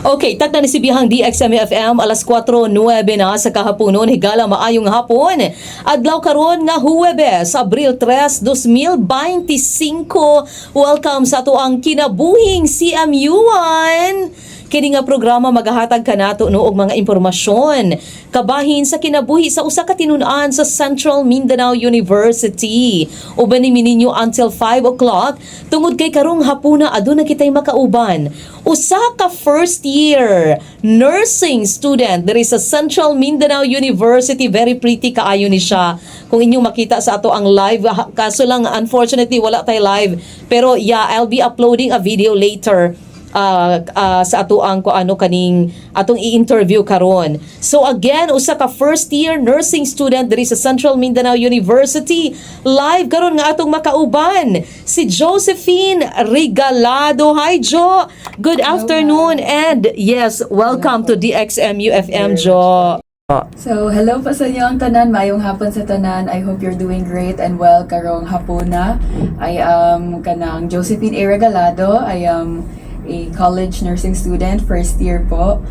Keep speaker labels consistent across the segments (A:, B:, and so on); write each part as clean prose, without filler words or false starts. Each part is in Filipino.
A: Okay, tagna ni si Bihang DXMFM alas 4:09 na sa kahaponon. Higala maayong hapon. Adlaw karon nga Huwebes, Abril 3, 2025. Welcome sa ato ang kinabuhing CMU-an. Kini nga programa magahatag kanato no og mga impormasyon kabahin sa kinabuhi sa usa ka tinun-an sa Central Mindanao University. Uban ni ninyo until 5 o'clock tungod kay karong hapuna aduna kitay makauban. Usa ka first year nursing student diri sa Central Mindanao University. Very pretty kaayo ni siya. Kung inyong makita sa ato ang live, kaso lang unfortunately wala tay live. Pero yeah, I'll be uploading a video later sa ato ang kaning atong i-interview karon. So again, usa ka first year nursing student diri sa Central Mindanao University. Live karon nga atong makauban si Josephine Regalado. Hi Jo. Good afternoon and yes, welcome to DXMU FM Jo.
B: So, hello po sa inyo ang tanan. Maayong hapon sa tanan. I hope you're doing great and well karong hapuna. I am kanang Josephine Regalado. I am a college nursing student, first year po.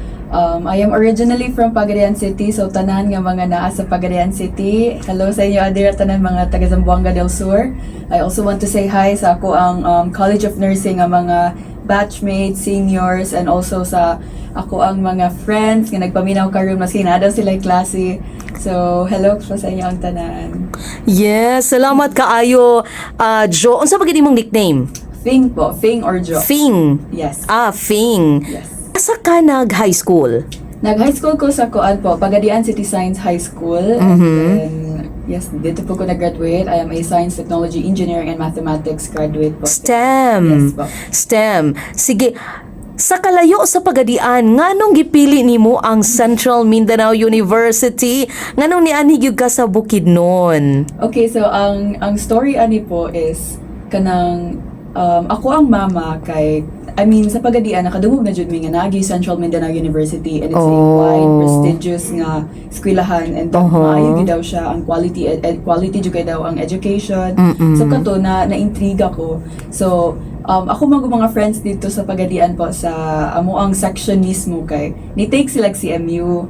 B: I am originally from Pagadian City, so tanan nga mga naa sa Pagadian City. Hello sa inyo adira tanan mga taga Zamboanga del Sur. I also want to say hi sa ako ang College of Nursing nga mga batchmates, seniors, and also sa ako ang mga friends nga nagpaminaw karon mas hinadaw sila klase. So, hello po sa inyo ang tanan.
A: Yes, salamat kaayo Jo. Unsa ba gid imong nickname?
B: Fing po, Fing or Jo?
A: Fing.
B: Yes.
A: Fing.
B: Yes.
A: Asa ka nag-high school?
B: Nag-high school ko sa Kuan po, Pagadian City Science High School. And then, yes, dito po ko nag-graduate. I am a Science, Technology, Engineering, and Mathematics graduate po.
A: STEM.
B: Yes po.
A: STEM. Sige, sa kalayo sa Pagadian, nganong gipili nimo ang Central Mindanao University? Nganong niani gyud ka sa Bukidnon?
B: Okay, so ang story ani po is kanang ako ang mama kay sa Pagadian nakadungog na jud mi nga naagi Central Mindanao University, and it's a wide prestigious nga eskwelahan, and maayo gyud daw siya ang quality jud kay daw ang education. So kato na-intriga ko. So ako mga friends dito sa Pagadian po sa amo ang section mismo kay ni take sila CMU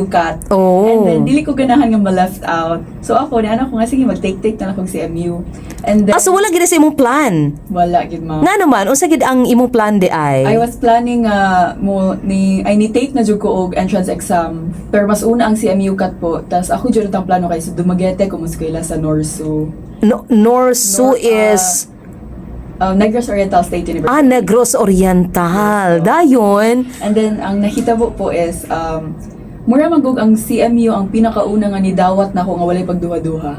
B: cut. And then dili ko ganahan nga ma-left out. So ako ni anak ko nga sige mag-take na lang kong CMU. And then
A: so wala gid sa imong plan?
B: Wala gid ma.
A: Nga naman, unsa gid ang imong plan di ay?
B: I was planning ni take na jud ko og entrance exam. Pero mas una ang CMU cut po. Tas ako jud ang plano kay Dumaguete ko muskwela sa Norsu.
A: Norsu is
B: Negros Oriental State University.
A: Negros Oriental.
B: Yes,
A: dayon.
B: And then ang nahitabo po is mura magug ang CMU ang pinakauna nga nidawat na ko nga walay pagduha-duha.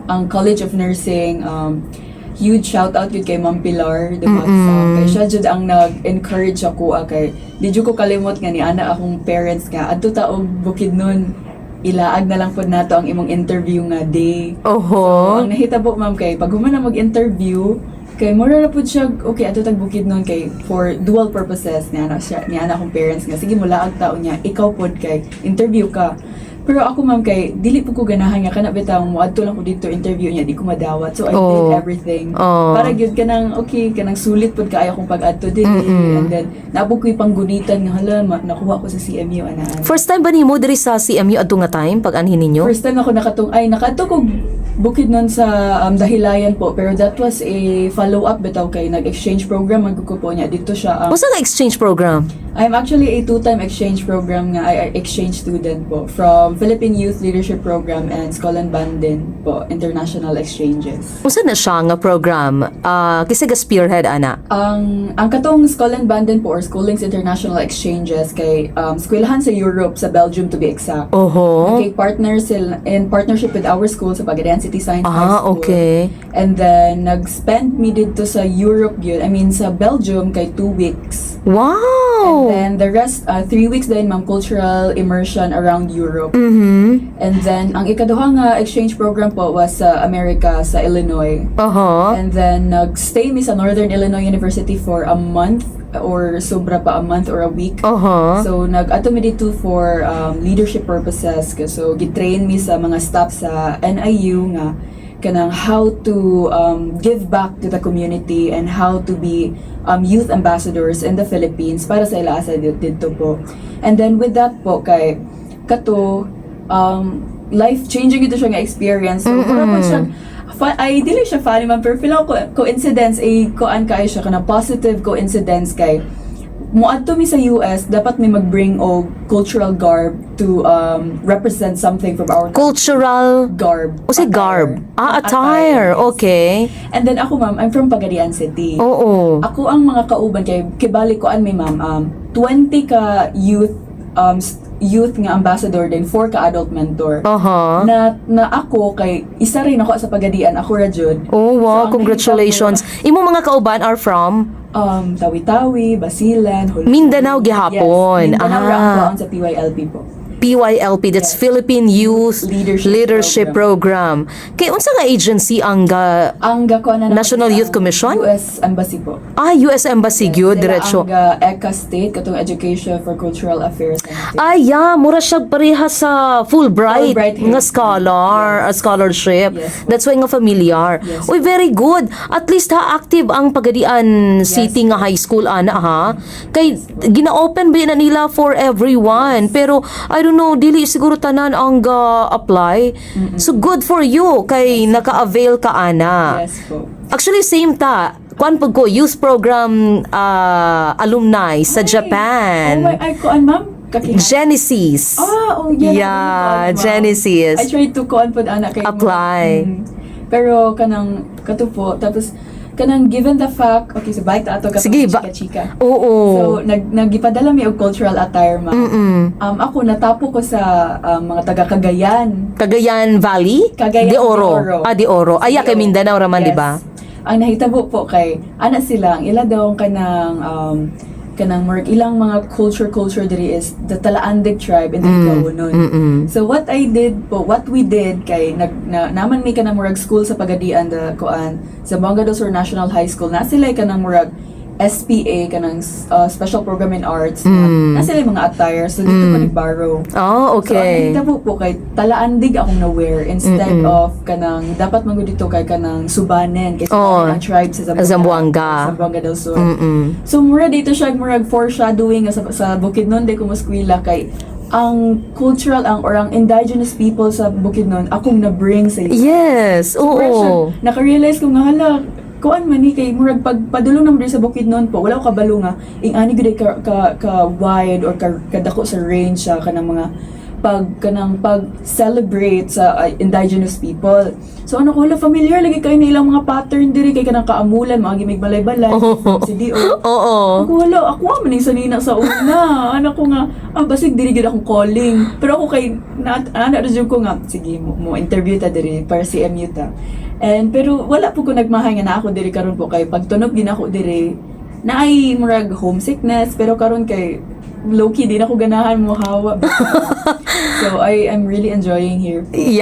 B: Ang College of Nursing, huge shout out yun kay Ma'am Pilar de Matsa. Kay siya jud ang nag-encourage ako kay di jud ko kalimot nga ni ana akong parents nga adto ta og Bukidnon. Ilaag na lang po nato ang imong interview nga day. So, ang nahitabo ma'am kay pag human na mag-interview kay mura na po siya, okay, ato tag Bukidnon kay for dual purposes ni ana akong parents nga sige mula ang taon niya ikaw pod kay interview ka. Pero ako ma'am kay dili po ko ganahan nga kana bitaw mo adto lang ko dito interview niya di ko madawat, so I did everything para gyud kanang okay kanang sulit pod kaayo kong pag-adto din. And then naabot ko'y panggunitan nga hala nakuha ko sa CMU anaan.
A: First time ba nimo diri sa CMU adto nga time pag anhin ninyo?
B: First time ako nakaadto ko Bukidnon sa Dahilayan po, pero that was a follow-up bitaw kay nag-exchange program magkuko po niya dito siya.
A: Unsa nga exchange program?
B: I'm actually a two-time exchange program nga exchange student po from Philippine Youth Leadership Program and Scotland Bandin po, international exchanges.
A: Unsa na siya nga program? Kisa ga spearhead ana?
B: Ang katong Scotland Bandin po or Schoolings International Exchanges kay eskwelahan sa Europe, sa Belgium to be exact. Okay, partners in partnership with our school sa Pagadian City Science High School.
A: Okay.
B: And then nag-spend me dito sa Europe yun. Sa Belgium kay 2 weeks.
A: Wow!
B: And then the rest 3 weeks din ma'am cultural immersion around Europe. And then ang ikaduha nga exchange program po was sa America, sa Illinois. And then nag-stay mi sa Northern Illinois University for a month or sobra pa a month or a week. So nag-ato mi dito for leadership purposes. So gitrain mi sa mga staff sa NIU nga kanang how to give back to the community and how to be youth ambassadors in the Philippines para sa ila asa dito po. And then with that po kay kato life-changing ito siya nga experience. So, mura po siya, ay dili siya funny man, pero feel ko coincidence, kuan kay siya, kana positive coincidence kay muadto mi sa US, dapat may mag-bring og cultural garb to represent something from our
A: Cultural
B: garb.
A: O say garb. Attire.
B: Yes.
A: Okay.
B: And then ako ma'am, I'm from Pagadian City.
A: Oo.
B: Ako ang mga kauban kay kibali ko an may ma'am 20 ka youth nga ambassador din, 4 ka adult mentor. Na ako kay isa rin ako sa Pagadian, ako ra jud.
A: Oh, wow.
B: So, ang
A: Congratulations. Imo mga kauban are from
B: Tawi-Tawi, Basilan,
A: Mindanao gihapon.
B: Yes, Mindanao ra ang kuan sa PYLP po.
A: PYLP, that's
B: Yes.
A: Philippine Youth
B: Leadership
A: Program. Kay unsa nga agency ang
B: Ang gakuan na
A: National Youth Commission?
B: US Embassy po.
A: US Embassy gyud diretso.
B: Ang ECA State katong Education for Cultural Affairs.
A: Mura siya pareha sa Fulbright
B: Fulbright,
A: nga scholar, scholarship.
B: Yes.
A: That's why nga familiar.
B: Yes.
A: Uy, very good. At least active ang Pagadian City nga high school ana Kay gina-open ba na nila for everyone. Pero I don't know, dili siguro tanan ang apply. So good for you kay naka-avail ka ana.
B: Yes po.
A: Actually same ta. Kuan pag ko youth program alumni sa Japan.
B: Oh my, kuan ma'am.
A: Genesis. Yeah, Genesis.
B: I tried to kuan pod ana kay
A: Apply.
B: Pero kanang katupo tapos kanang given the fact okay so balik ta ato
A: Sige,
B: chika-chika.
A: Oo.
B: So nagipadala mi og cultural attire ma'am. Ako natapo ko sa mga taga Cagayan.
A: Cagayan Valley?
B: Cagayan
A: De Oro. De Oro. Aya kay Mindanao raman,
B: Yes.
A: di ba?
B: Ang nahitabo po kay ana sila ang ila daw kanang more ilang mga culture diri is the Talaandig tribe in Tikawonon. So what we did kay naman may kanang murag school sa Pagadian the kuan sa Banga do Sur National High School na sila kanang murag SPA kanang Special Program in Arts na sila yung mga attire so dito ko nag-borrow.
A: Oh, okay.
B: So ang po kay Talaandig akong na-wear instead of kanang dapat man dito kay kanang Subanen kasi ang tribe sa
A: Zamboanga
B: del Sur. So mura dito siya murag foreshadowing sa Bukidnon de kumuskwela kay ang cultural ang indigenous people sa Bukidnon akong na-bring sa iyo.
A: Yes, oo.
B: Naka-realize ko nga hala kuan man ni kay murag pagpadulong naman sa Bukidnon po wala ko kabalo nga ani gud ka wide or kadako sa range sa kanang mga pag celebrate sa indigenous people. So ano ko familiar lagi kay na ilang mga pattern diri kay kanang kaamulan mga gimig balay-balay si Dio.
A: Oo.
B: Ako man ning sanina sa una. Ano ko nga basig diri gid akong calling. Pero ako kay na-resume ko nga sige mo interview ta diri para CMU ta. Pero wala po ko nagmahay nga na ako diri karon po kay pagtunog din ako diri naay murag homesickness pero karon kay low-key din ako ganahan mo hawa. So I am really enjoying here.
A: Yeah.